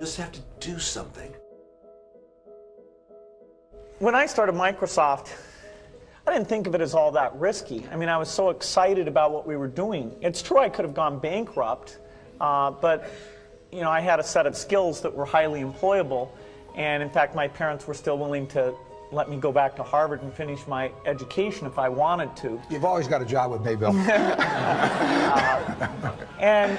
Just have to do something. When I started Microsoft, I didn't think of it as all that risky. I mean, I was so excited about what we were doing. It's true I could have gone bankrupt, but you know, I had a set of skills that were highly employable, and in fact, my parents were still willing to let me go back to Harvard and finish my education if I wanted to. You've always got a job with me, Bill. And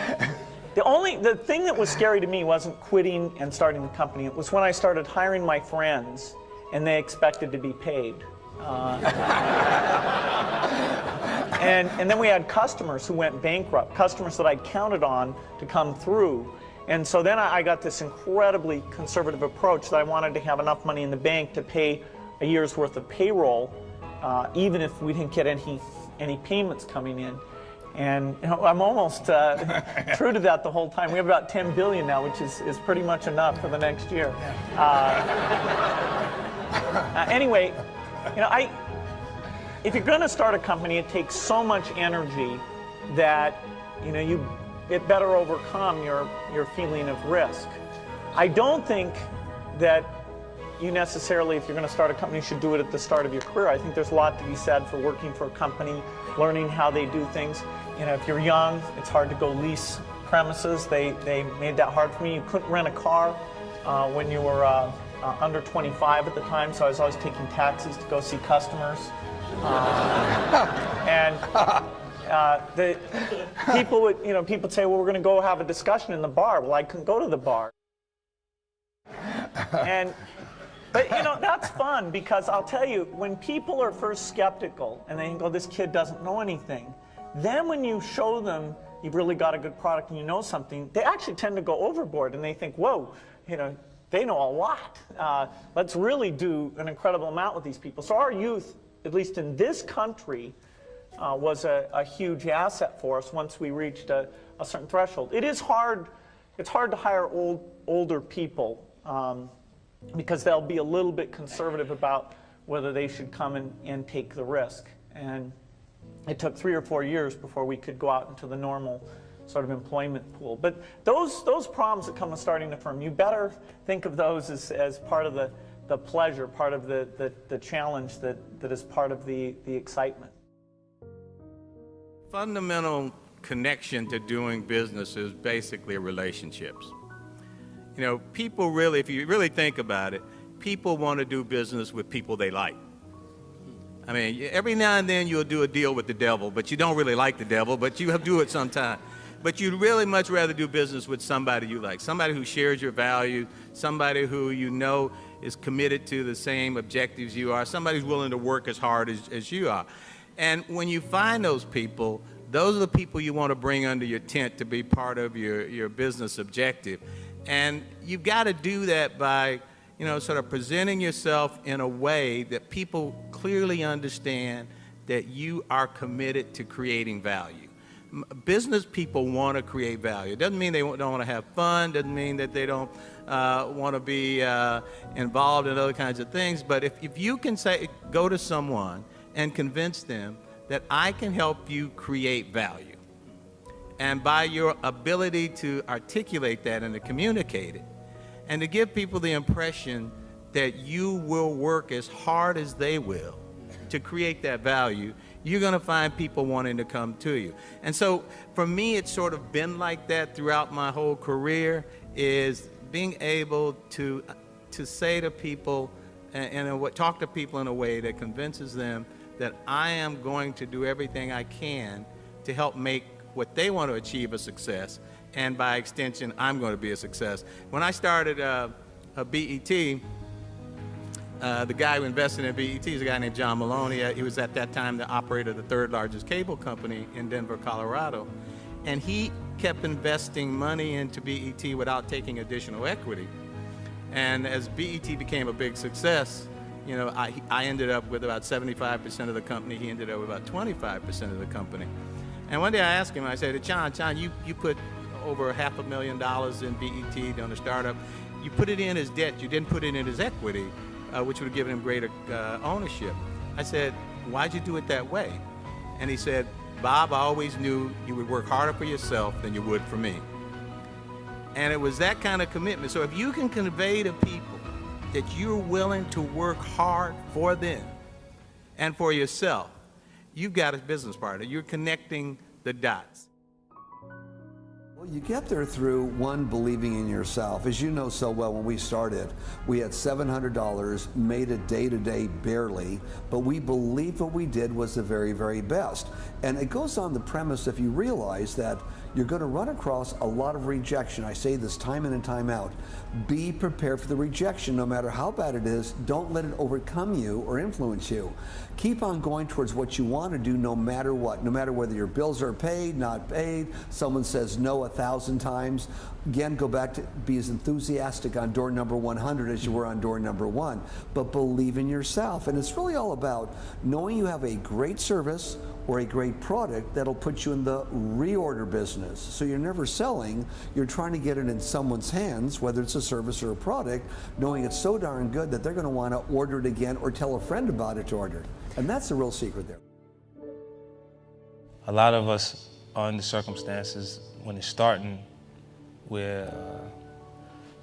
the thing that was scary to me wasn't quitting and starting the company. It was when I started hiring my friends and they expected to be paid. And then we had customers who went bankrupt, customers that I counted on to come through. And so then I got this incredibly conservative approach that I wanted to have enough money in the bank to pay a year's worth of payroll, even if we didn't get any payments coming in. And you know, I'm almost true to that the whole time. We have about 10 billion now, which is pretty much enough for the next year. Anyway, you know, if you're going to start a company, it takes so much energy that you know it better overcome your feeling of risk. I don't think that you necessarily, if you're going to start a company, should do it at the start of your career. I think there's a lot to be said for working for a company, learning how they do things. You know, if you're young, it's hard to go lease premises. They made that hard for me. You couldn't rent a car when you were under 25 at the time, so I was always taking taxis to go see customers. And the people would, you know, people would say, well, we're going to go have a discussion in the bar. Well, I couldn't go to the bar. But you know, that's fun, because I'll tell you, when people are first skeptical and they think, oh, this kid doesn't know anything, then when you show them you've really got a good product and you know something, they actually tend to go overboard and they think, whoa, you know, they know a lot. Let's really do an incredible amount with these people. So our youth, at least in this country, was a huge asset for us once we reached a certain threshold. It is hard. It's hard to hire older people because they'll be a little bit conservative about whether they should come and take the risk. And it took 3 or 4 years before we could go out into the normal sort of employment pool. But those problems that come with starting a firm, you better think of those as part of the pleasure, part of the challenge that is part of the excitement. Fundamental connection to doing business is basically relationships. You know, people really, if you really think about it, people want to do business with people they like. I mean, every now and then you'll do a deal with the devil, but you don't really like the devil, but you have to do it sometime. But you'd really much rather do business with somebody you like, somebody who shares your values, somebody who you know is committed to the same objectives you are, somebody who's willing to work as hard as you are. And when you find those people, those are the people you want to bring under your tent to be part of your business objective. And you've got to do that by, you know, sort of presenting yourself in a way that people clearly understand that you are committed to creating value. Business people want to create value. It doesn't mean they don't want to have fun, doesn't mean that they don't want to be involved in other kinds of things, but if you can go to someone and convince them that I can help you create value, and by your ability to articulate that and to communicate it, and to give people the impression that you will work as hard as they will to create that value, you're going to find people wanting to come to you. And so for me, it's sort of been like that throughout my whole career, is being able to say to people and talk to people in a way that convinces them that I am going to do everything I can to help make what they want to achieve a success, and by extension, I'm going to be a success. When I started BET, the guy who invested in BET is a guy named John Maloney. He was at that time the operator of the third largest cable company in Denver, Colorado. And he kept investing money into BET without taking additional equity. And as BET became a big success, you know, I ended up with about 75% of the company. He ended up with about 25% of the company. And one day I asked him, I said, John, you put over $500,000 in BET on the startup. You put it in as debt. You didn't put it in as equity, which would have given him greater ownership. I said, why'd you do it that way? And he said, Bob, I always knew you would work harder for yourself than you would for me. And it was that kind of commitment. So if you can convey to people that you're willing to work hard for them and for yourself, you've got a business partner. You're connecting the dots. Well, you get there through, one, believing in yourself. As you know so well, when we started, we had $700, made it day-to-day barely, but we believed what we did was the very, very best. And it goes on the premise, if you realize that you're going to run across a lot of rejection. I say this time in and time out. Be prepared for the rejection, no matter how bad it is. Don't let it overcome you or influence you. Keep on going towards what you want to do, no matter what. No matter whether your bills are paid, not paid, someone says no 1,000 times. Again, go back to be as enthusiastic on door number 100 as you were on door number 1. But believe in yourself. And it's really all about knowing you have a great service or a great product that'll put you in the reorder business. So you're never selling, you're trying to get it in someone's hands, whether it's a service or a product, knowing it's so darn good that they're gonna wanna order it again or tell a friend about it to order it. And that's the real secret there. A lot of us are in the circumstances when it's starting where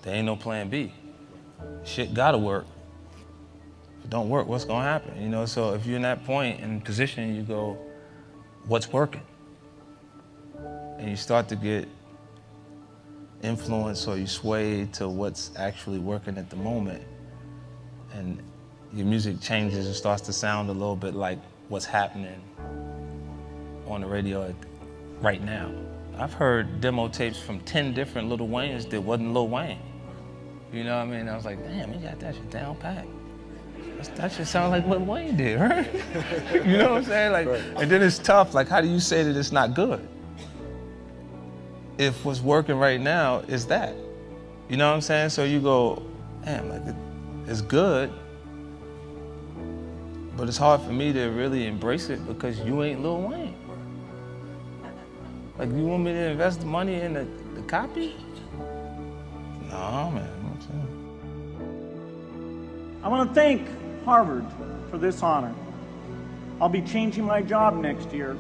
there ain't no plan B. Shit gotta work. If it don't work, what's gonna happen? You know, so if you're in that point and position, you go, what's working? And you start to get influence or you sway to what's actually working at the moment. And your music changes and starts to sound a little bit like what's happening on the radio right now. I've heard demo tapes from 10 different Lil Waynes that wasn't Lil Wayne. You know what I mean? I was like, damn, he got that shit down packed. That should sound like what Wayne did, right? You know what I'm saying? Like, right. And then it's tough. Like, how do you say that it's not good? If what's working right now is that. You know what I'm saying? So you go, damn, like it's good, but it's hard for me to really embrace it because you ain't Lil Wayne. Like, you want me to invest the money in the copy? No, man. I want to thank Harvard for this honor. I'll be changing my job next year,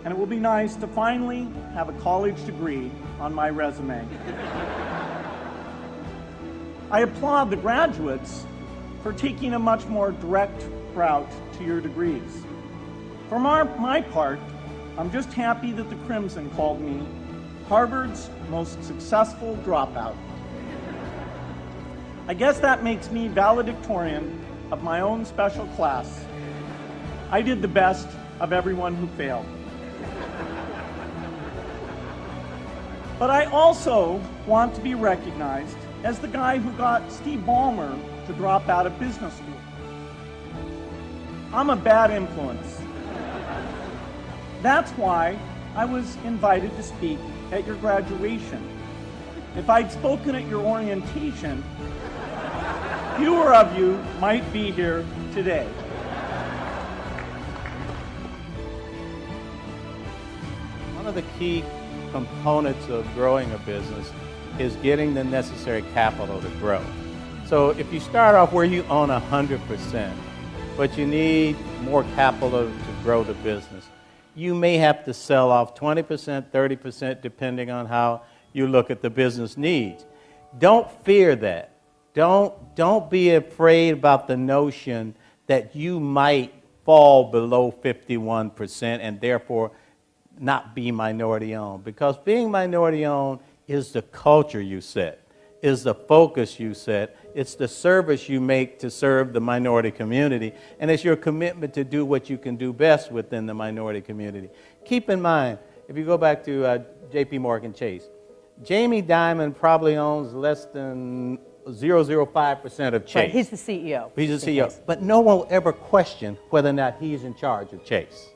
and it will be nice to finally have a college degree on my resume. I applaud the graduates for taking a much more direct route to your degrees. For my part, I'm just happy that the Crimson called me Harvard's most successful dropout. I guess that makes me valedictorian of my own special class. I did the best of everyone who failed. But I also want to be recognized as the guy who got Steve Ballmer to drop out of business school. I'm a bad influence. That's why I was invited to speak at your graduation. If I'd spoken at your orientation, fewer of you might be here today. One of the key components of growing a business is getting the necessary capital to grow. So if you start off where you own 100%, but you need more capital to grow the business, you may have to sell off 20%, 30%, depending on how you look at the business needs. Don't fear that. Don't be afraid about the notion that you might fall below 51% and therefore not be minority owned. Because being minority owned is the culture you set, is the focus you set, it's the service you make to serve the minority community, and it's your commitment to do what you can do best within the minority community. Keep in mind, if you go back to J.P. Morgan Chase, Jamie Dimon probably owns less than 0.005% of Chase. Right, he's the CEO. He's the CEO. But no one will ever question whether or not he's in charge of Chase.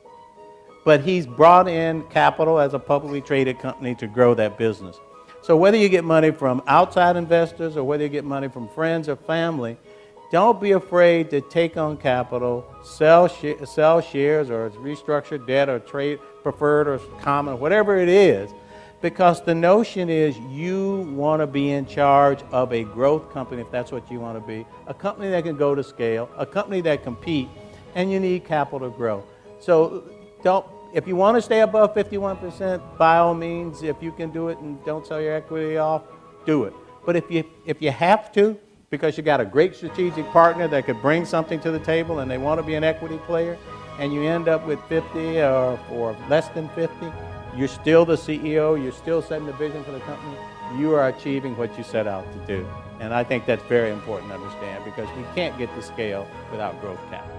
But he's brought in capital as a publicly traded company to grow that business. So whether you get money from outside investors or whether you get money from friends or family, don't be afraid to take on capital, sell shares or restructure debt or trade preferred or common, whatever it is, because the notion is you want to be in charge of a growth company, if that's what you want to be, a company that can go to scale, a company that compete, and you need capital to grow. So if you want to stay above 51%, by all means, if you can do it and don't sell your equity off, do it. But if you have to, because you got a great strategic partner that could bring something to the table and they want to be an equity player, and you end up with 50 or less than 50, you're still the CEO, you're still setting the vision for the company, you are achieving what you set out to do. And I think that's very important to understand, because we can't get to scale without growth capital.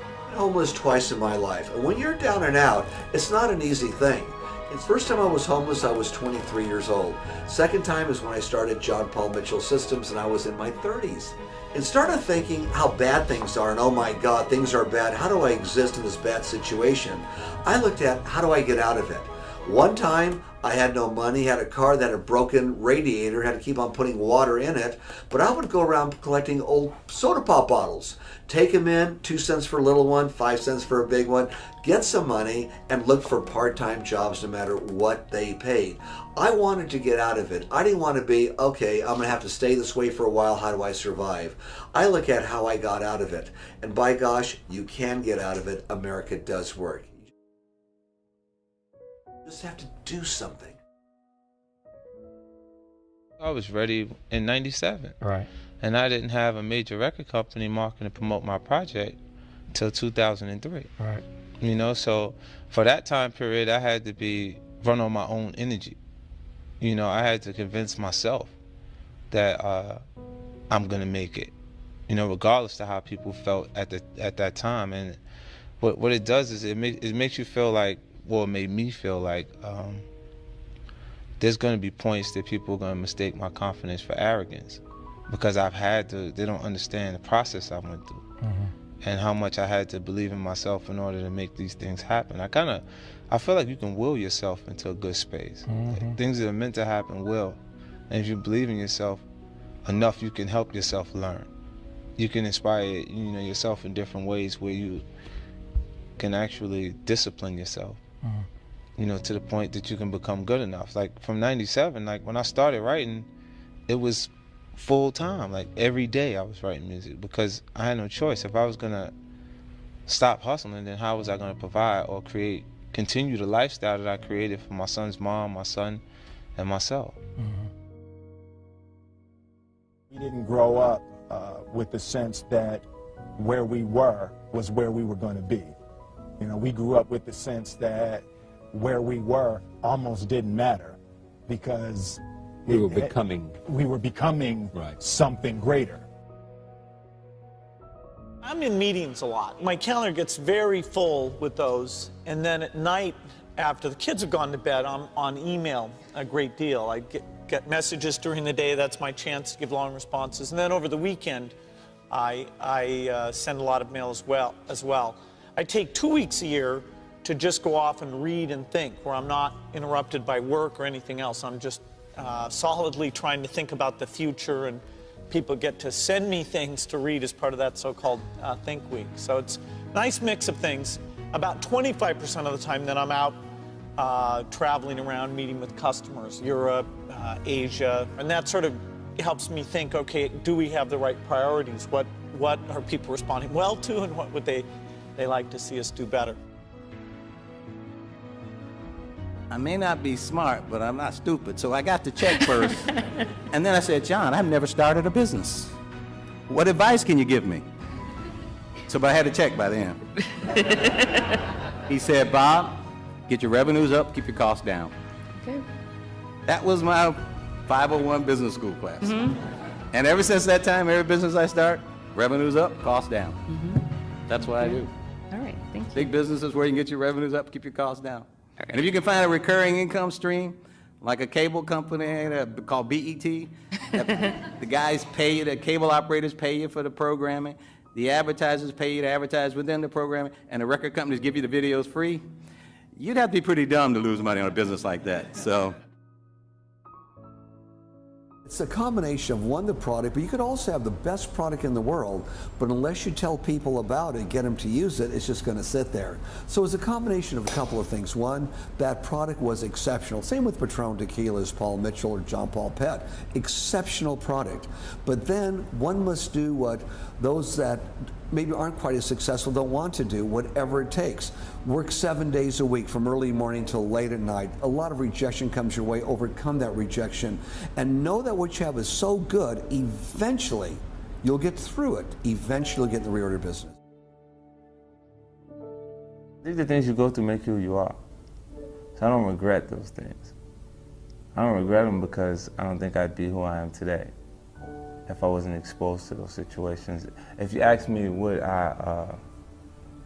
I've been homeless twice in my life, and when you're down and out, it's not an easy thing. The first time I was homeless, I was 23 years old. Second time is when I started John Paul Mitchell Systems, and I was in my 30s. And started thinking how bad things are, and oh my God, things are bad. How do I exist in this bad situation? I looked at, how do I get out of it? One time, I had no money, had a car that had a broken radiator, had to keep on putting water in it, but I would go around collecting old soda pop bottles, take them in, 2 cents for a little one, 5 cents for a big one, get some money, and look for part-time jobs no matter what they paid. I wanted to get out of it. I didn't want to be, okay, I'm going to have to stay this way for a while, how do I survive? I look at how I got out of it, and by gosh, you can get out of it. America does work. You just have to do something. I was ready in '97. Right. And I didn't have a major record company marketing to promote my project till 2003. Right. You know, so for that time period, I had to run on my own energy. You know, I had to convince myself that I'm gonna make it. You know, regardless of how people felt at that time. And what it does is it makes you feel like, well, it made me feel like there's gonna be points that people are gonna mistake my confidence for arrogance, because they don't understand the process I went through. Mm-hmm. And how much I had to believe in myself in order to make these things happen. I feel like you can will yourself into a good space. Mm-hmm. Like, things that are meant to happen will. And if you believe in yourself enough, you can help yourself learn. You can inspire, yourself in different ways where you can actually discipline yourself. Mm-hmm. To the point that you can become good enough. Like from '97, like when I started writing, it was full time. Like every day I was writing music, because I had no choice. If I was gonna stop hustling, then how was I gonna provide or continue the lifestyle that I created for my son's mom, my son, and myself? Mm-hmm. We didn't grow up with the sense that where we were was where we were going to be. We grew up with the sense that where we were almost didn't matter, because we were becoming right. something greater. I'm in meetings a lot. My calendar gets very full with those, and then at night, after the kids have gone to bed, I'm on email a great deal. I get messages during the day. That's my chance to give long responses. And then over the weekend, I send a lot of mail as well. I take 2 weeks a year to just go off and read and think, where I'm not interrupted by work or anything else. I'm just solidly trying to think about the future, and people get to send me things to read as part of that so-called Think Week. So it's a nice mix of things. About 25% of the time that I'm out traveling around, meeting with customers, Europe, Asia, and that sort of helps me think, okay, do we have the right priorities? What are people responding well to, and what would they like to see us do better? I may not be smart, but I'm not stupid. So I got the check first. And then I said, John, I've never started a business. What advice can you give me? But I had a check by then. He said, Bob, get your revenues up, keep your costs down. Okay. That was my 501 business school class. Mm-hmm. And ever since that time, every business I start, revenues up, costs down. Mm-hmm. That's what I do. All right, thank you. Big businesses where you can get your revenues up, keep your costs down. And if you can find a recurring income stream, like a cable company called BET, the guys pay you, the cable operators pay you for the programming, the advertisers pay you to advertise within the programming, and the record companies give you the videos free, you'd have to be pretty dumb to lose money on a business like that. So it's a combination of, one, the product, but you could also have the best product in the world, but unless you tell people about it, get them to use it, it's just going to sit there. So it's a combination of a couple of things. One, that product was exceptional. Same with Patron Tequilas, Paul Mitchell, or John Paul Pett. Exceptional product. But then one must do what those that maybe aren't quite as successful, don't want to do, whatever it takes. Work 7 days a week from early morning till late at night. A lot of rejection comes your way, overcome that rejection, and know that what you have is so good, eventually you'll get through it. Eventually you'll get in the reorder business. These are the things you go through make you who you are. So I don't regret those things. I don't regret them because I don't think I'd be who I am today if I wasn't exposed to those situations. If you ask me, would I,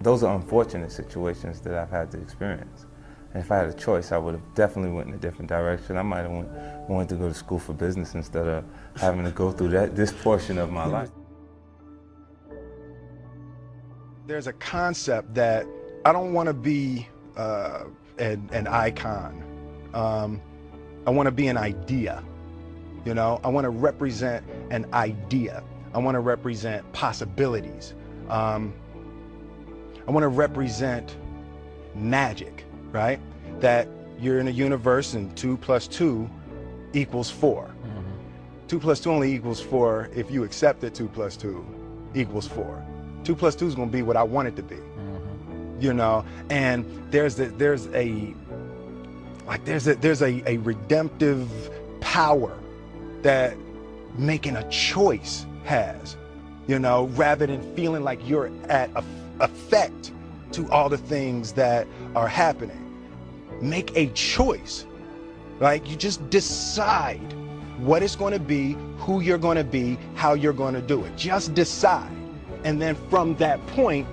those are unfortunate situations that I've had to experience. And if I had a choice, I would have definitely went in a different direction. I might have wanted to go to school for business instead of having to go through this portion of my life. There's a concept that I don't want to be an icon. I want to be an idea. You know, I want to represent an idea. I want to represent possibilities. I want to represent magic, right? That you're in a universe and 2 + 2 = 4. 2 + 2 only equals 4 if you accept that 2 + 2 = 4. 2 + 2 is going to be what I want it to be. You know, and there's a redemptive power that making a choice has, you know, rather than feeling like you're at effect to all the things that are happening. Make a choice. Like, you just decide what it's going to be, who you're going to be, how you're going to do it. Just decide. And then from that point,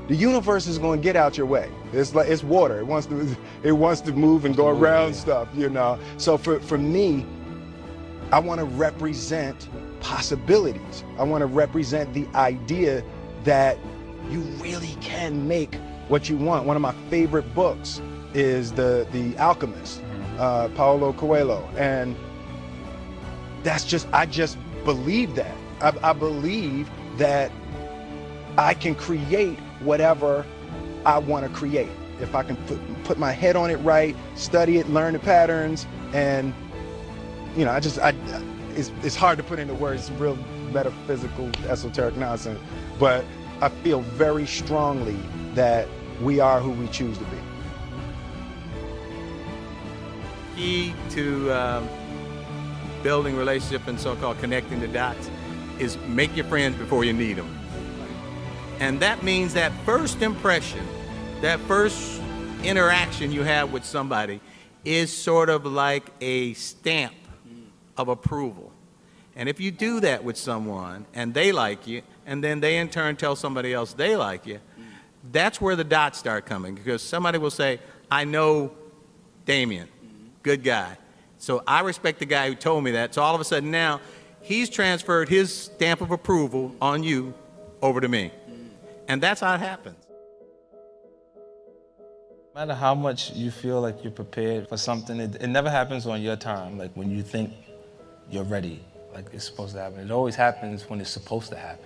the universe is going to get out your way. It's like, it's water. It wants to move and go around stuff, you know. So for me, I want to represent possibilities. I want to represent the idea that you really can make what you want. One of my favorite books is The Alchemist, Paulo Coelho, and I just believe that. I believe that I can create whatever I want to create. If I can put my head on it right, study it, learn the patterns, and you know, it's hard to put into words, real metaphysical, esoteric nonsense, but I feel very strongly that we are who we choose to be. Key to building relationship and so-called connecting the dots is make your friends before you need them. And that means that first impression, that first interaction you have with somebody is sort of like a stamp of approval. And if you do that with someone and they like you, and then they in turn tell somebody else they like you, that's where the dots start coming, because somebody will say, I know Damien, good guy. So I respect the guy who told me that. So all of a sudden now, he's transferred his stamp of approval on you over to me. And that's how it happens. No matter how much you feel like you're prepared for something, it never happens on your time, like when you think you're ready, like it's supposed to happen. It always happens when it's supposed to happen.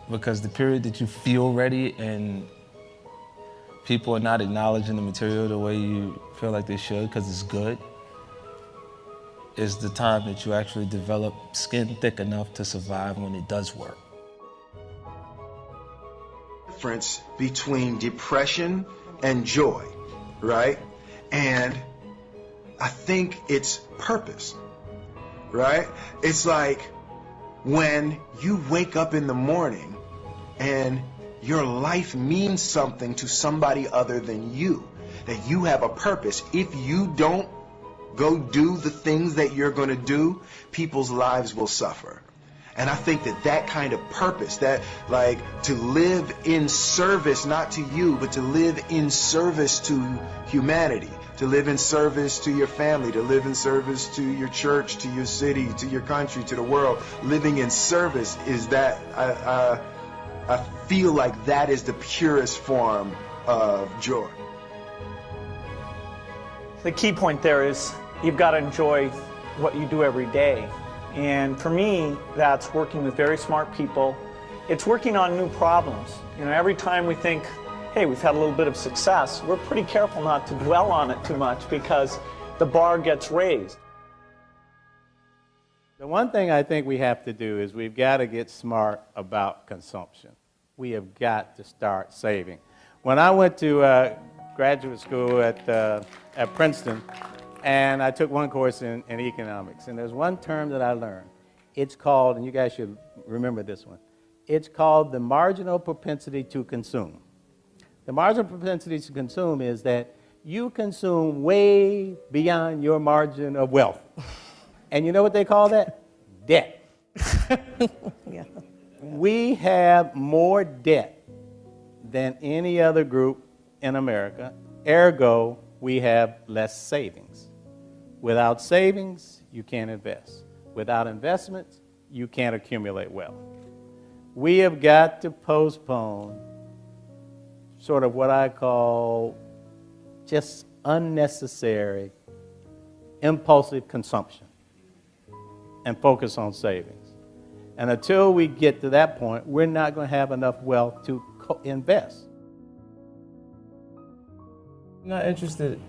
Because the period that you feel ready and people are not acknowledging the material the way you feel like they should because it's good, is the time that you actually develop skin thick enough to survive when it does work. Difference between depression and joy, right? And I think it's purpose, right? It's like when you wake up in the morning and your life means something to somebody other than you, that you have a purpose. If you don't go do the things that you're going to do, people's lives will suffer. And I think that kind of purpose, that like to live in service, not to you, but to live in service to humanity, to live in service to your family, to live in service to your church, to your city, to your country, to the world. Living in service is that, I feel like that is the purest form of joy. The key point there is you've got to enjoy what you do every day. And for me, that's working with very smart people. It's working on new problems. You know, every time we think, hey, we've had a little bit of success, we're pretty careful not to dwell on it too much because the bar gets raised. The one thing I think we have to do is we've got to get smart about consumption. We have got to start saving. When I went to graduate school at Princeton, and I took one course in economics, and there's one term that I learned. It's called, and you guys should remember this one, it's called the marginal propensity to consume. The marginal propensity to consume is that you consume way beyond your margin of wealth. And you know what they call that? Debt. Yeah. We have more debt than any other group in America. Ergo, we have less savings. Without savings, you can't invest. Without investments, you can't accumulate wealth. We have got to postpone sort of what I call just unnecessary, impulsive consumption and focus on savings. And until we get to that point, we're not going to have enough wealth to invest. I'm not interested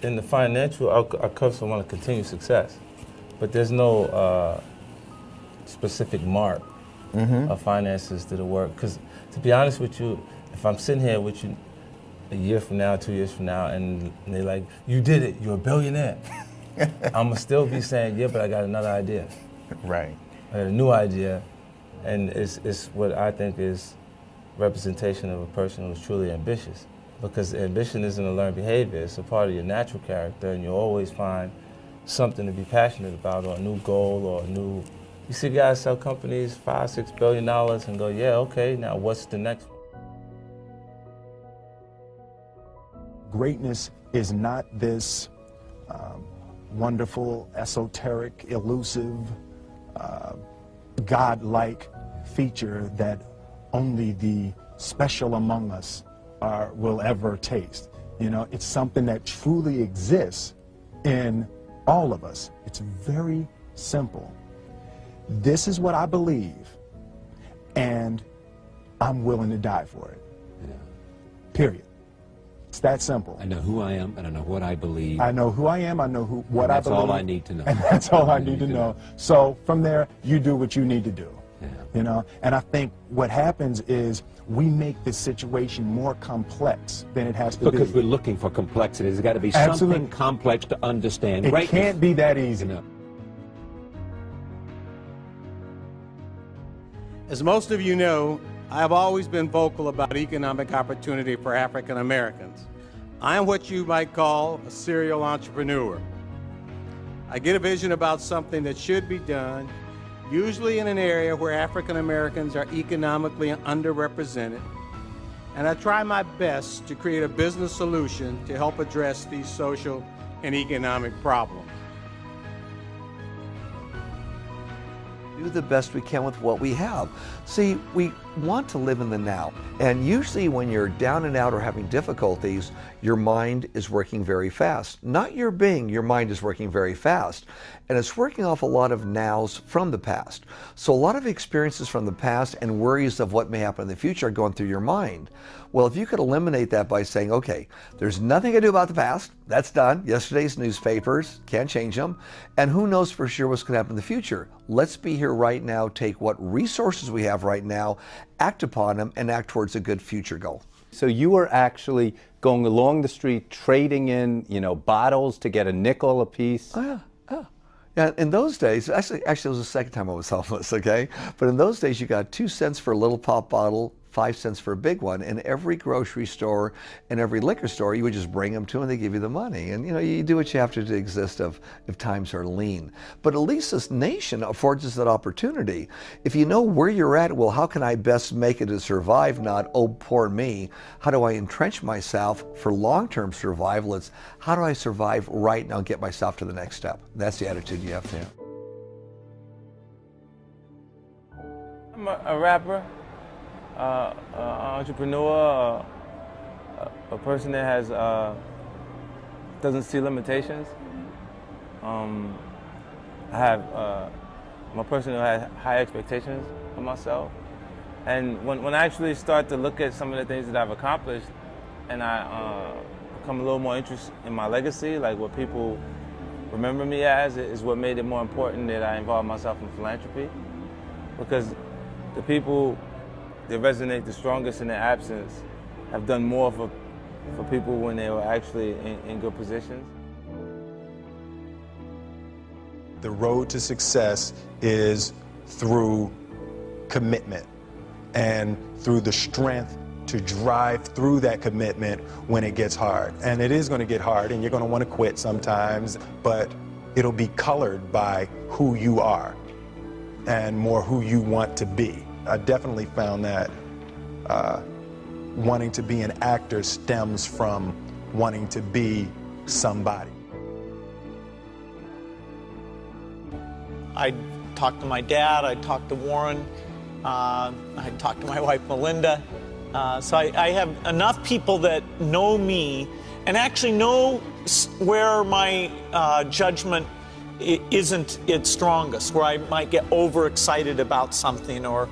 in the financial outcomes. I want to continue success, but there's no specific mark of finances to the work. Because to be honest with you, if I'm sitting here with you a year from now, 2 years from now, and they're like, you did it, you're a billionaire, I'm gonna still be saying, yeah, but I got another idea. Right. I got a new idea, and it's what I think is representation of a person who's truly ambitious. Because ambition isn't a learned behavior, it's a part of your natural character, and you'll always find something to be passionate about, or a new goal, or a new... You see guys sell companies $5-6 billion and go, yeah, okay, now what's the next one? Greatness is not this wonderful, esoteric, elusive, God-like feature that only the special among us will ever taste. You know, it's something that truly exists in all of us. It's very simple. This is what I believe, and I'm willing to die for it. Yeah. Period. It's that simple. I know who I am, and I know what I believe. I know who I am, I know what I believe. That's all I need to know. And that's all I need to know. So from there, you do what you need to do. Yeah. You know, and I think what happens is we make this situation more complex than it has to be. Because we're looking for complexity. There's got to be Absolutely. something complex to understand. It can't be that easy. No. As most of you know, I have always been vocal about economic opportunity for African Americans. I am what you might call a serial entrepreneur. I get a vision about something that should be done, usually in an area where African Americans are economically underrepresented, and I try my best to create a business solution to help address these social and economic problems. Do the best we can with what we have. See, we want to live in the now. And usually when you're down and out or having difficulties, your mind is working very fast. Not your being, your mind is working very fast. And it's working off a lot of nows from the past. So a lot of experiences from the past and worries of what may happen in the future are going through your mind. Well, if you could eliminate that by saying, okay, there's nothing to do about the past, that's done. Yesterday's newspapers, can't change them. And who knows for sure what's going to happen in the future. Let's be here right now, take what resources we have right now, act upon them, and act towards a good future goal. So you were actually going along the street trading in, bottles to get a nickel a piece? Oh, yeah. Yeah, in those days, actually it was the second time I was homeless, okay? But in those days, you got 2 cents for a little pop bottle, 5 cents for a big one. In every grocery store and every liquor store, you would just bring them to them and they give you the money. And you do what you have to exist if times are lean. But at least this nation affords us that opportunity. If you know where you're at, well, how can I best make it to survive? Not, oh, poor me. How do I entrench myself for long-term survival? It's how do I survive right now and get myself to the next step? That's the attitude you have to have. I'm a rapper. Entrepreneur, a person that has doesn't see limitations. I'm a person who has high expectations of myself, and when I actually start to look at some of the things that I've accomplished, and I become a little more interested in my legacy, like what people remember me as is what made it more important that I involve myself in philanthropy. Because the people that resonate the strongest in their absence have done more for people when they were actually in good positions. The road to success is through commitment and through the strength to drive through that commitment when it gets hard. And it is going to get hard, and you're going to want to quit sometimes, but it'll be colored by who you are and more who you want to be. I definitely found that wanting to be an actor stems from wanting to be somebody. I talked to my dad, I talked to Warren, I talked to my wife Melinda. So I have enough people that know me and actually know where my judgment isn't its strongest, where I might get overexcited about something or,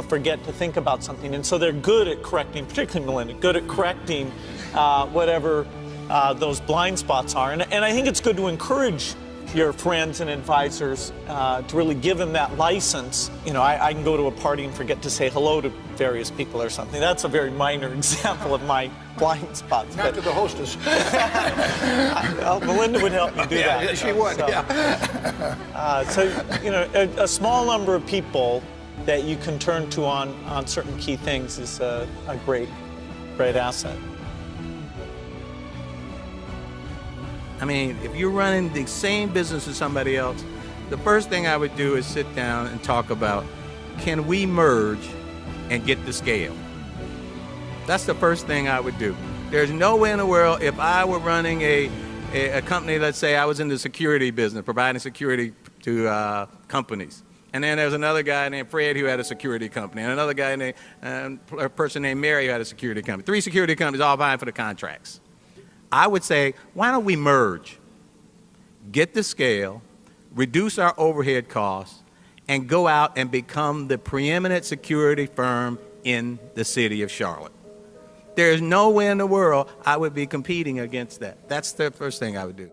forget to think about something. And so they're good at correcting, particularly Melinda, good at correcting whatever those blind spots are. And I think it's good to encourage your friends and advisors to really give them that license. I can go to a party and forget to say hello to various people or something. That's a very minor example of my blind spots. Not to the hostess. Well, Melinda would help me do that. Yeah, she would, so, yeah. So, a small number of people that you can turn to on certain key things is a great asset. I mean, if you're running the same business as somebody else, the first thing I would do is sit down and talk about, can we merge and get the scale? That's the first thing I would do. There's no way in the world, if I were running a company, let's say I was in the security business, providing security to companies. And then there's another guy named Fred who had a security company, and another guy named, a person named Mary who had a security company. 3 security companies all vying for the contracts. I would say, why don't we merge, get the scale, reduce our overhead costs, and go out and become the preeminent security firm in the city of Charlotte. There's no way in the world I would be competing against that. That's the first thing I would do.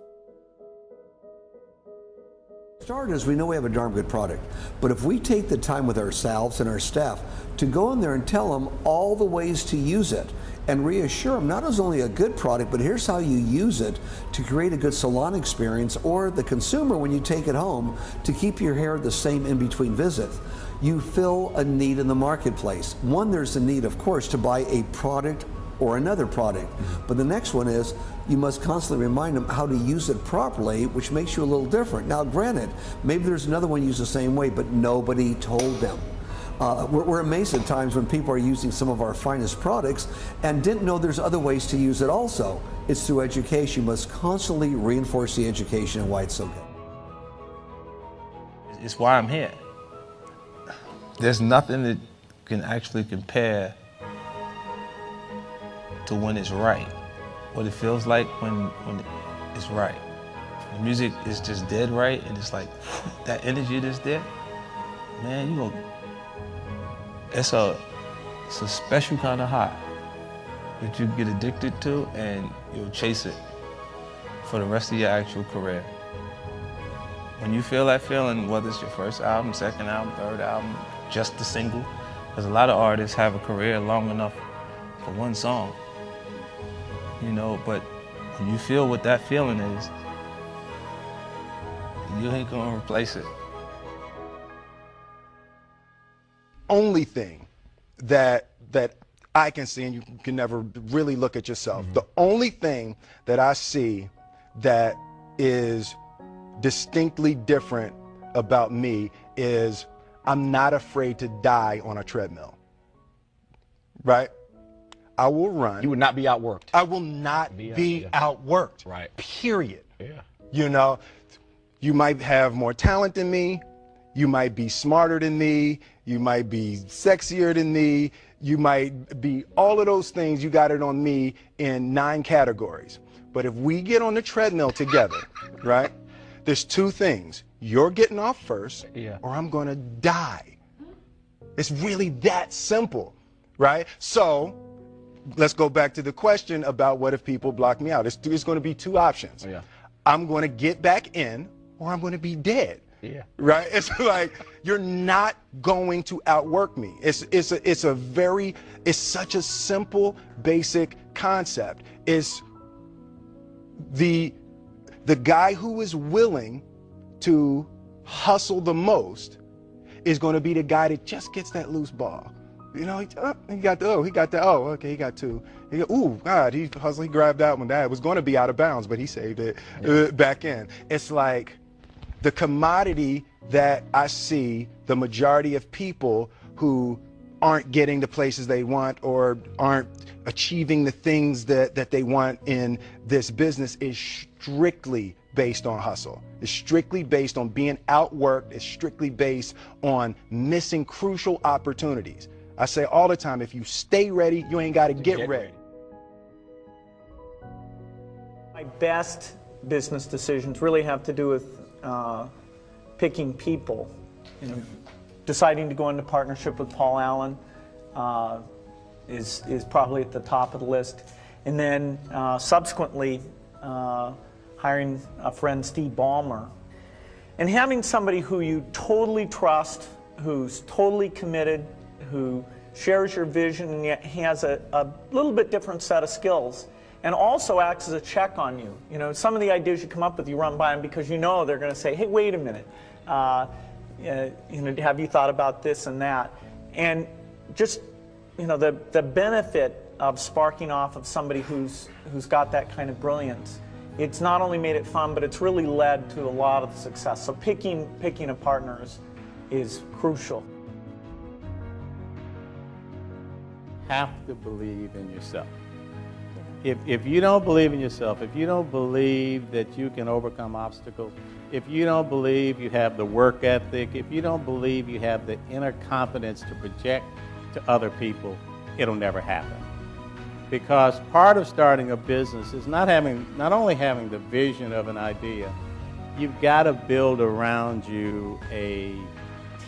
Starters, we know we have a darn good product, but if we take the time with ourselves and our staff to go in there and tell them all the ways to use it and reassure them not as only a good product, but here's how you use it to create a good salon experience, or the consumer when you take it home to keep your hair the same in between visits, you fill a need in the marketplace. One, there's a need, of course, to buy a product or another product, but the next one is you must constantly remind them how to use it properly, which makes you a little different. Now granted, maybe there's another one used the same way, but nobody told them. We're amazed at times when people are using some of our finest products and didn't know there's other ways to use it also. It's through education. You must constantly reinforce the education and why it's so good. It's why I'm here. There's nothing that can actually compare to when it's right. What it feels like when it's right. The music is just dead right, and it's like that energy that's there, man, it's a special kind of high that you get addicted to, and you'll chase it for the rest of your actual career. When you feel that feeling, whether it's your first album, second album, third album, just the single, because a lot of artists have a career long enough for one song, but when you feel what that feeling is, you ain't gonna replace it. Only thing that I can see, and you can never really look at yourself, the only thing that I see that is distinctly different about me is I'm not afraid to die on a treadmill, right? I will run. You would not be outworked. I will not be outworked, right? Period. Yeah. You might have more talent than me, you might be smarter than me, you might be sexier than me, you might be all of those things. You got it on me in 9 categories. But if we get on the treadmill together, right, there's 2 things. You're getting off first, or I'm going to die. It's really that simple, right? So let's go back to the question about what if people block me out. It's going to be 2 options. I'm going to get back in or I'm going to be dead. Yeah. Right? It's like, you're not going to outwork me. It's such a simple, basic concept. It's the guy who is willing to hustle the most is going to be the guy that just gets that loose ball. You know, he got two. Ooh, God, he hustled, he grabbed that one. That was going to be out of bounds, but he saved it back in. It's like the commodity that I see the majority of people who aren't getting the places they want or aren't achieving the things that they want in this business is strictly based on hustle. It's strictly based on being outworked. It's strictly based on missing crucial opportunities. I say all the time, if you stay ready, you ain't got to get ready. My best business decisions really have to do with picking people. You know, deciding to go into partnership with Paul Allen is probably at the top of the list. And then subsequently hiring a friend, Steve Ballmer. And having somebody who you totally trust, who's totally committed, who shares your vision and yet has a little bit different set of skills, and also acts as a check on you. You know, some of the ideas you come up with, you run by them because you know they're going to say, hey, wait a minute, you know, have you thought about this and that? And just, you know, the benefit of sparking off of somebody who's got that kind of brilliance, it's not only made it fun, but it's really led to a lot of the success. So picking a partner is crucial. Have to believe in yourself. If you don't believe in yourself, if you don't believe that you can overcome obstacles, if you don't believe you have the work ethic, if you don't believe you have the inner confidence to project to other people, it'll never happen. Because part of starting a business is not only having the vision of an idea, you've got to build around you a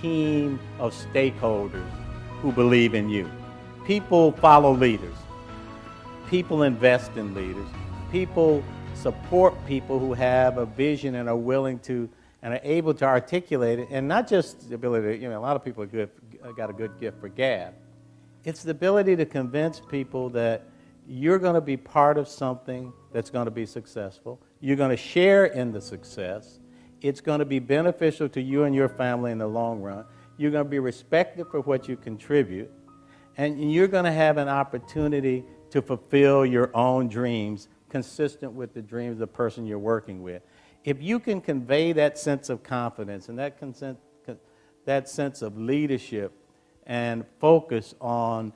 team of stakeholders who believe in you. People follow leaders. People invest in leaders. People support people who have a vision and are willing to and are able to articulate it, and not just the ability to, you know, a lot of people got a good gift for gab. It's the ability to convince people that you're going to be part of something that's going to be successful. You're going to share in the success. It's going to be beneficial to you and your family in the long run. You're going to be respected for what you contribute, and you're going to have an opportunity to fulfill your own dreams consistent with the dreams of the person you're working with. If you can convey that sense of confidence and that sense of leadership and focus on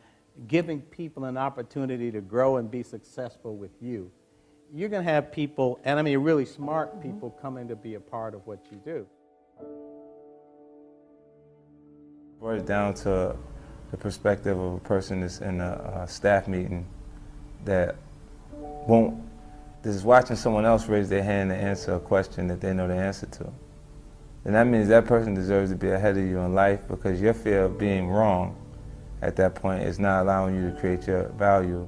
giving people an opportunity to grow and be successful with you, you're going to have people, and I mean really smart people, coming to be a part of what you do. Brought it down to the perspective of a person that's in a staff meeting that is watching someone else raise their hand to answer a question that they know the answer to. And that means that person deserves to be ahead of you in life, because your fear of being wrong at that point is not allowing you to create your value.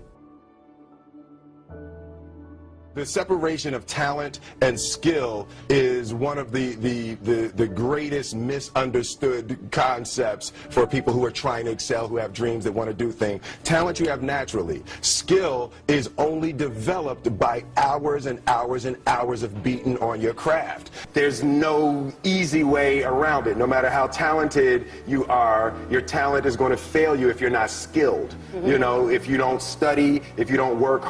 The separation of talent and skill is one of the greatest misunderstood concepts for people who are trying to excel, who have dreams, that want to do things. Talent you have naturally. Skill is only developed by hours and hours and hours of beating on your craft. There's no easy way around it. No matter how talented you are, your talent is going to fail you if you're not skilled. You know, if you don't study, if you don't work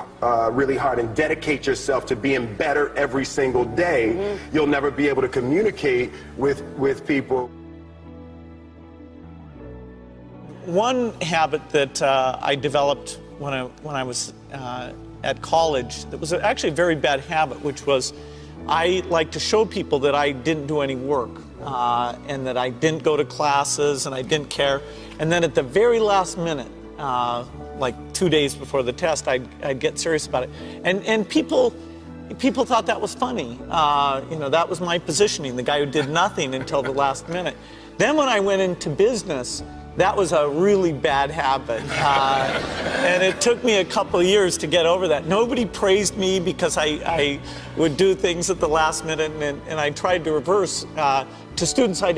really hard and dedicate yourself to being better every single day, you'll never be able to communicate with people. One habit that I developed when I was at college, that was actually a very bad habit, which was I like to show people that I didn't do any work and that I didn't go to classes and I didn't care. And then at the very last minute, like 2 days before the test, I'd get serious about it. And people thought that was funny. You know, that was my positioning, the guy who did nothing until the last minute. Then when I went into business, That was a really bad habit. And it took me a couple of years to get over that. Nobody praised me because I would do things at the last minute, and I tried to reverse to students I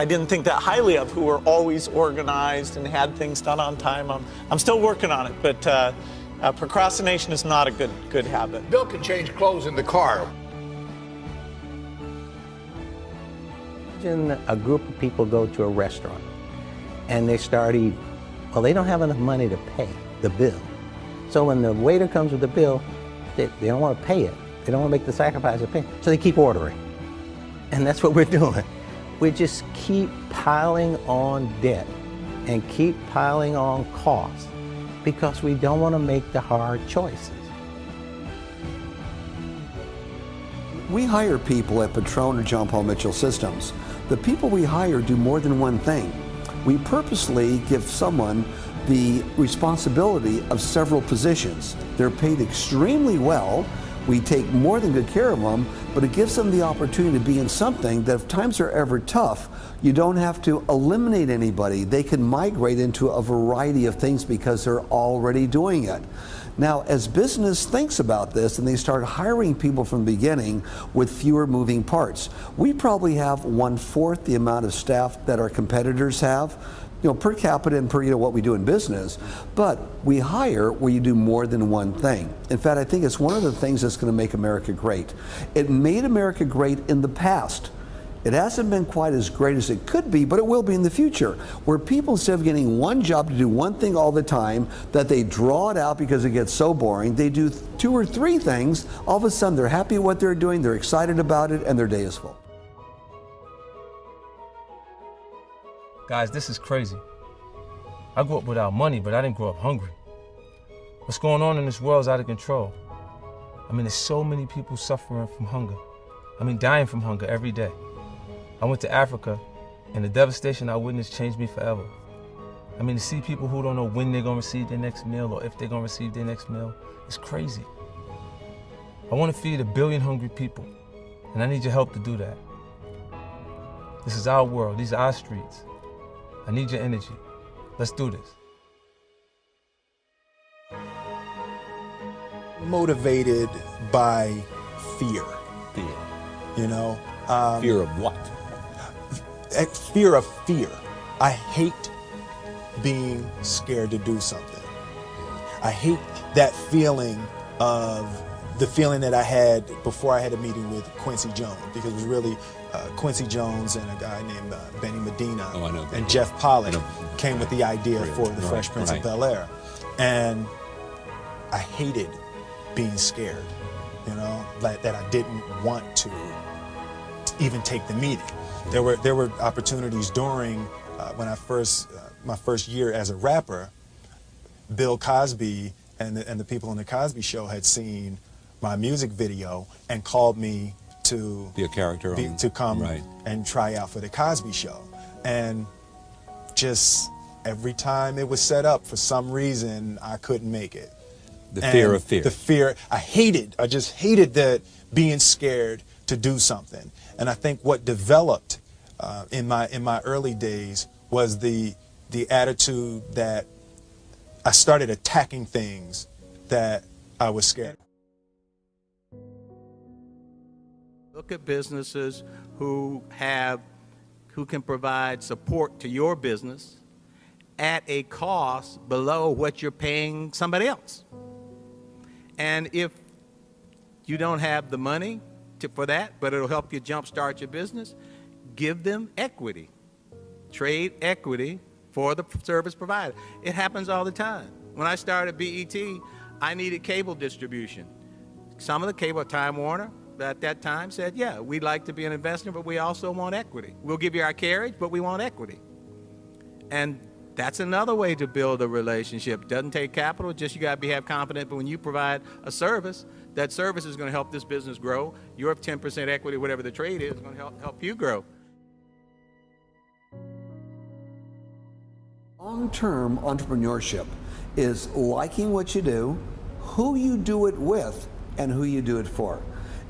didn't think that highly of, who were always organized and had things done on time. I'm still working on it, but procrastination is not a good habit. Bill can change clothes in the car. Imagine a group of people go to a restaurant and they start eating. Well, they don't have enough money to pay the bill. So when the waiter comes with the bill, they don't want to pay it. They don't want to make the sacrifice of paying. So they keep ordering. And that's what we're doing. We just keep piling on debt and keep piling on costs because we don't want to make the hard choices. We hire people at Patron or John Paul Mitchell Systems. The people we hire do more than one thing. We purposely give someone the responsibility of several positions. They're paid extremely well. We take more than good care of them, but it gives them the opportunity to be in something that if times are ever tough, you don't have to eliminate anybody. They can migrate into a variety of things because they're already doing it. Now, as business thinks about this and they start hiring people from the beginning with fewer moving parts, we probably have 1/4 the amount of staff that our competitors have, per capita and per what we do in business, but we hire where you do more than one thing. In fact, I think it's one of the things that's going to make America great. It made America great in the past. It hasn't been quite as great as it could be, but it will be in the future, where people, instead of getting one job to do one thing all the time, that they draw it out because it gets so boring, they do 2 or 3 things. All of a sudden, they're happy with what they're doing, they're excited about it, and their day is full. Guys, this is crazy. I grew up without money, but I didn't grow up hungry. What's going on in this world is out of control. I mean, there's so many people suffering from hunger. I mean, dying from hunger every day. I went to Africa, and the devastation I witnessed changed me forever. I mean, to see people who don't know when they're gonna receive their next meal or if they're gonna receive their next meal, it's crazy. I wanna feed 1 billion hungry people, and I need your help to do that. This is our world, these are our streets. I need your energy. Let's do this. Motivated by fear. Fear. Fear of what? Fear of fear. I hate being scared to do something. I hate that feeling of the feeling that I had before I had a meeting with Quincy Jones, because it was really Quincy Jones and a guy named Benny Medina and Jeff Pollack came with the idea for the Fresh Prince of Bel-Air. And I hated being scared, that I didn't want to even take the meeting. There were opportunities during when my first year as a rapper. Bill Cosby and the people on the Cosby Show had seen my music video and called me to be a character to come and try out for the Cosby Show. And just every time it was set up, for some reason I couldn't make it. The fear of fear. The fear. I just hated that, being scared to do something. And I think what developed in my early days was the attitude that I started attacking things that I was scared. Look at businesses who can provide support to your business at a cost below what you're paying somebody else. And if you don't have the money for that, but it'll help you jumpstart your business, give them equity. Trade equity for the service provider. It happens all the time. When I started BET, I needed cable distribution. Some of the cable, Time Warner, at that time said, yeah, we'd like to be an investor, but we also want equity. We'll give you our carriage, but we want equity. And that's another way to build a relationship. Doesn't take capital, just you got to have confidence, but when you provide a service, that service is going to help this business grow. Your 10% equity, whatever the trade is going to help you grow. Long-term entrepreneurship is liking what you do, who you do it with, and who you do it for.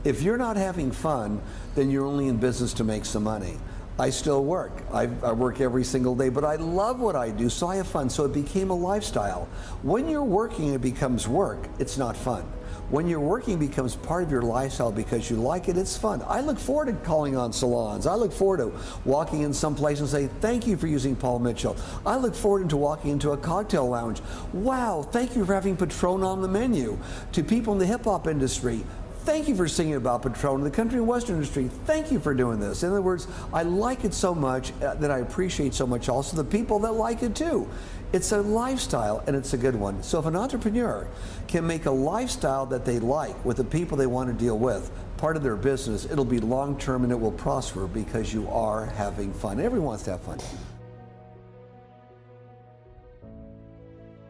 If you're not having fun, then you're only in business to make some money. I still work. I work every single day, but I love what I do, so I have fun. So it became a lifestyle. When you're working, it becomes work. It's not fun. When you're working becomes part of your lifestyle because you like it, it's fun. I look forward to calling on salons. I look forward to walking in some place and say, thank you for using Paul Mitchell. I look forward to walking into a cocktail lounge. Wow, thank you for having Patron on the menu. To people in the hip hop industry, thank you for singing about Patron. In the country and western industry, thank you for doing this. In other words, I like it so much that I appreciate so much also the people that like it too. It's a lifestyle and it's a good one. So if an entrepreneur can make a lifestyle that they like with the people they want to deal with part of their business, it'll be long-term and it will prosper because you are having fun. Everyone wants to have fun.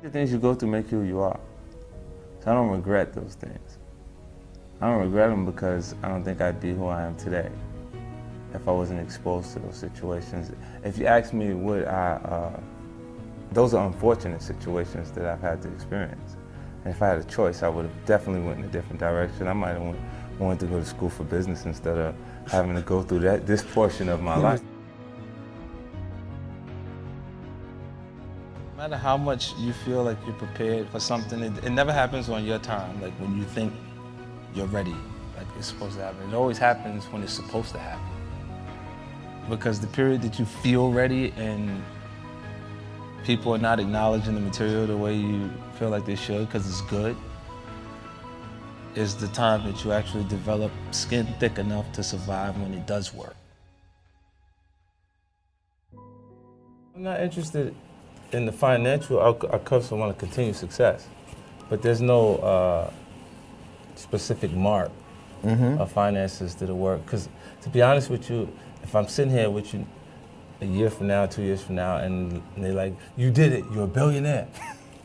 The things you go through make you who you are. So I don't regret those things. I don't regret them because I don't think I'd be who I am today if I wasn't exposed to those situations. If you ask me, would I, those are unfortunate situations that I've had to experience. And if I had a choice, I would have definitely went in a different direction. I might have wanted to go to school for business instead of having to go through this portion of my life. No matter how much you feel like you're prepared for something, it never happens on your time, like when you think you're ready, like it's supposed to happen. It always happens when it's supposed to happen. Because the period that you feel ready and people are not acknowledging the material the way you feel like they should because it's good, is the time that you actually develop skin thick enough to survive when it does work. I'm not interested in the financial outcomes. I want to continue success, but there's no specific mark of finances to the work. Because to be honest with you, if I'm sitting here with you a year from now, 2 years from now, and they're like, you did it, you're a billionaire.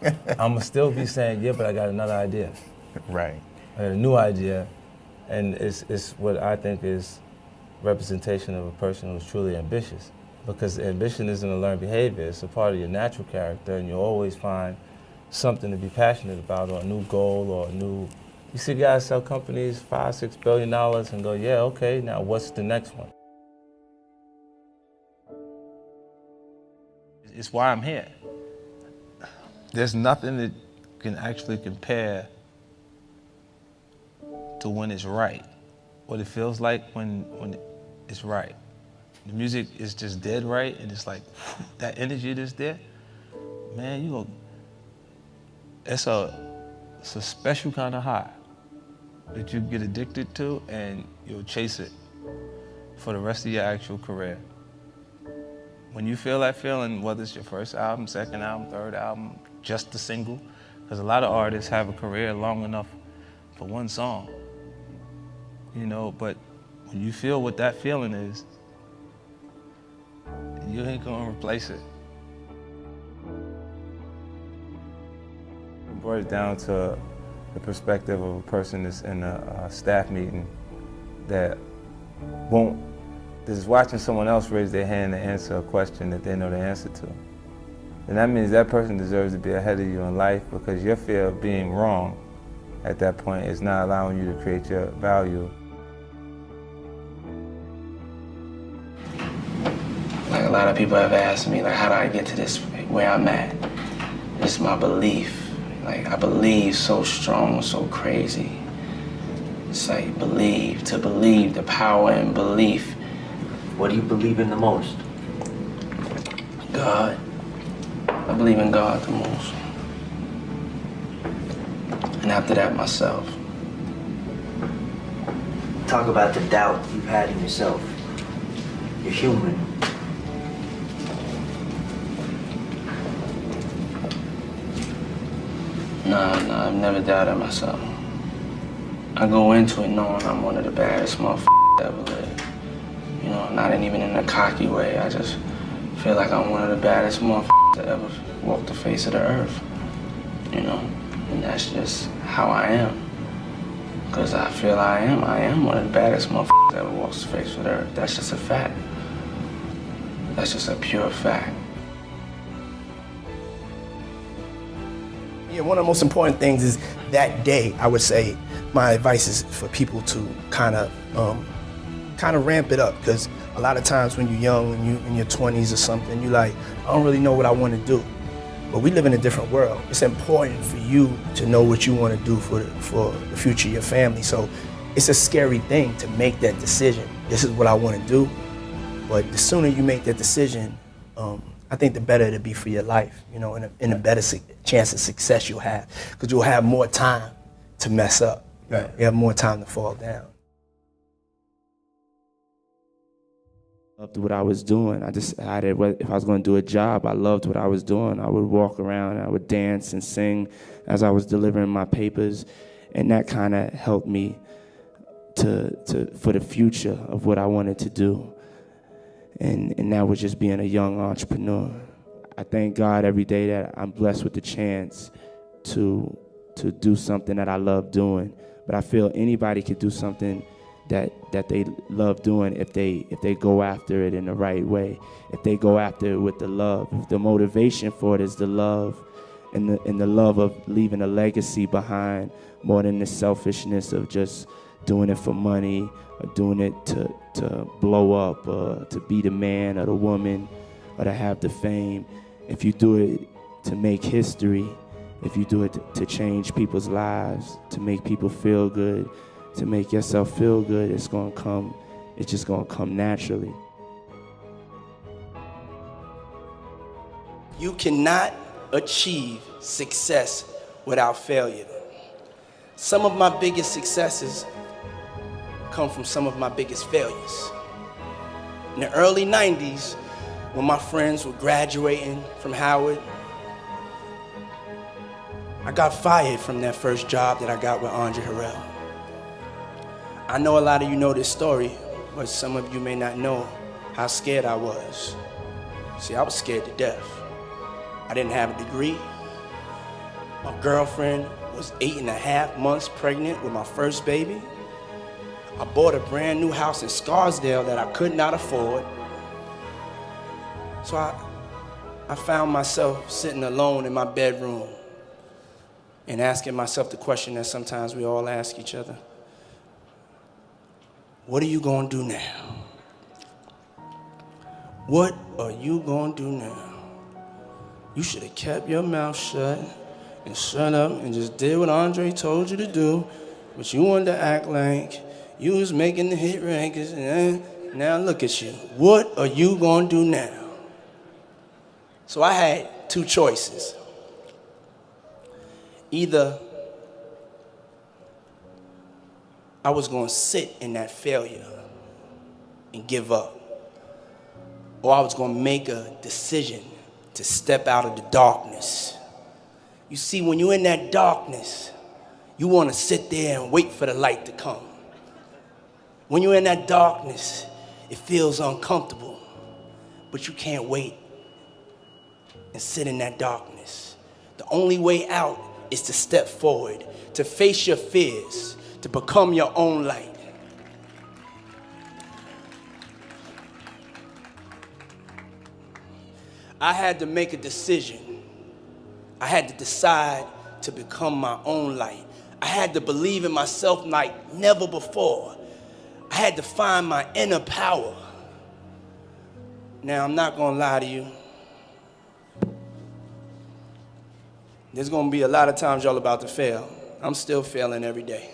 I'm gonna still be saying, yeah, but I got another idea. Right. I got a new idea, and it's what I think is representation of a person who's truly ambitious. Because ambition isn't a learned behavior, it's a part of your natural character, and you'll always find something to be passionate about, or a new goal, or a new... You see guys sell companies $5-6 billion and go, yeah, okay, now what's the next one? It's why I'm here. There's nothing that can actually compare to when it's right, what it feels like when it's right. The music is just dead right, and it's like, that energy that's there, man, it's a special kind of high that you get addicted to, and you'll chase it for the rest of your actual career. When you feel that feeling, whether it's your first album, second album, third album, just a single, because a lot of artists have a career long enough for one song, but when you feel what that feeling is, you ain't gonna replace it. It brought it down to the perspective of a person that's in a staff meeting that is watching someone else raise their hand to answer a question that they know the answer to. And that means that person deserves to be ahead of you in life, because your fear of being wrong at that point is not allowing you to create your value. Like, a lot of people have asked me, like, how do I get to this where I'm at? It's my belief. Like, I believe so strong, so crazy. It's like to believe, the power in belief. What do you believe in the most? God. I believe in God the most. And after that, myself. Talk about the doubt you've had in yourself. You're human. No, I've never doubted myself. I go into it knowing I'm one of the baddest motherfuckers that ever lived. Not even in a cocky way. I just feel like I'm one of the baddest motherfuckers that ever walked the face of the earth. And that's just how I am. Because I feel I am one of the baddest motherfuckers that ever walks the face of the earth. That's just a fact. That's just a pure fact. Yeah, one of the most important things is that day, I would say, my advice is for people to kind of ramp it up, because a lot of times when you're young and you're in your 20s or something, you're like, I don't really know what I want to do. But we live in a different world. It's important for you to know what you want to do for the future of your family. So it's a scary thing to make that decision. This is what I want to do. But the sooner you make that decision, I think the better it'll be for your life, you know, and a better chance of success you'll have. Because you'll have more time to mess up. Right. You have more time to fall down. Loved what I was doing. I decided if I was going to do a job, I loved what I was doing. I would walk around, and I would dance and sing as I was delivering my papers, and that kind of helped me for the future of what I wanted to do. And that was just being a young entrepreneur. I thank God every day that I'm blessed with the chance to do something that I love doing. But I feel anybody could do something that they love doing if they go after it in the right way, if they go after it with the love. If the motivation for it is the love and the love of leaving a legacy behind more than the selfishness of just doing it for money or doing it to blow up or to be the man or the woman or to have the fame. If you do it to make history, if you do it to change people's lives, to make people feel good, to make yourself feel good, it's just gonna come naturally. You cannot achieve success without failure. Some of my biggest successes come from some of my biggest failures. In the early 90s, when my friends were graduating from Howard, I got fired from that first job that I got with Andre Harrell. I know a lot of you know this story, but some of you may not know how scared I was. See, I was scared to death. I didn't have a degree. My girlfriend was 8.5 months pregnant with my first baby. I bought a brand new house in Scarsdale that I could not afford. So I found myself sitting alone in my bedroom and asking myself the question that sometimes we all ask each other. What are you gonna do now? What are you gonna do now? You should have kept your mouth shut and shut up and just did what Andre told you to do, but you wanted to act like you was making the hit rankings, and now look at you. What are you gonna do now? So I had two choices. Either I was gonna sit in that failure and give up, or I was gonna make a decision to step out of the darkness. You see, when you're in that darkness, you wanna sit there and wait for the light to come. When you're in that darkness, it feels uncomfortable, but you can't wait and sit in that darkness. The only way out is to step forward, to face your fears, to become your own light. I had to make a decision. I had to decide to become my own light. I had to believe in myself like never before. I had to find my inner power. Now, I'm not gonna lie to you. There's gonna be a lot of times y'all about to fail. I'm still failing every day.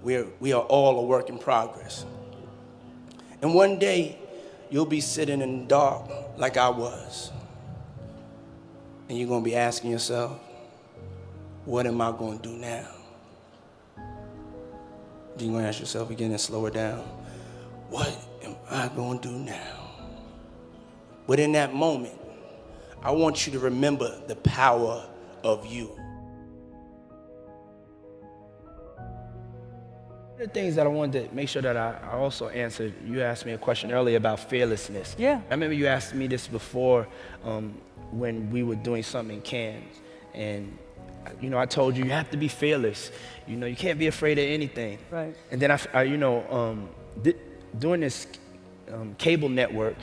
We are all a work in progress. And one day, you'll be sitting in the dark like I was. And you're gonna be asking yourself, what am I gonna do now? Then you're gonna ask yourself again and slow it down. What am I gonna do now? But in that moment, I want you to remember the power of you. One of the things that I wanted to make sure that I also answered, you asked me a question earlier about fearlessness. Yeah. I remember you asked me this before when we were doing something in Cannes. And, you know, I told you, you have to be fearless. You know, you can't be afraid of anything. Right. And then, doing this cable network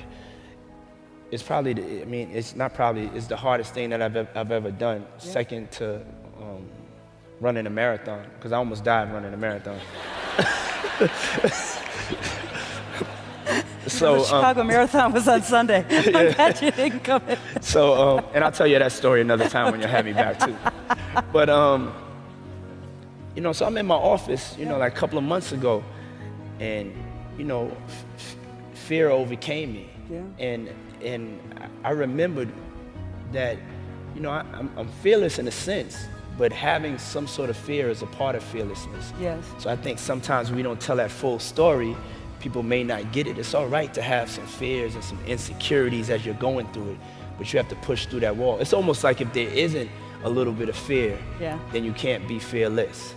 is probably, it's the hardest thing that I've ever done, yeah. Second to running a marathon, because I almost died running a marathon. So the Chicago Marathon was on Sunday. I'm glad you didn't come in. So, and I'll tell you that story another time when you have me back too. But, you know, so I'm in my office, you know, like a couple of months ago, and, you know, fear overcame me. Yeah. And I remembered that, you know, I'm fearless in a sense, but having some sort of fear is a part of fearlessness. Yes. So I think sometimes we don't tell that full story. People may not get it. It's all right to have some fears and some insecurities as you're going through it, but you have to push through that wall. It's almost like if there isn't a little bit of fear, then you can't be fearless.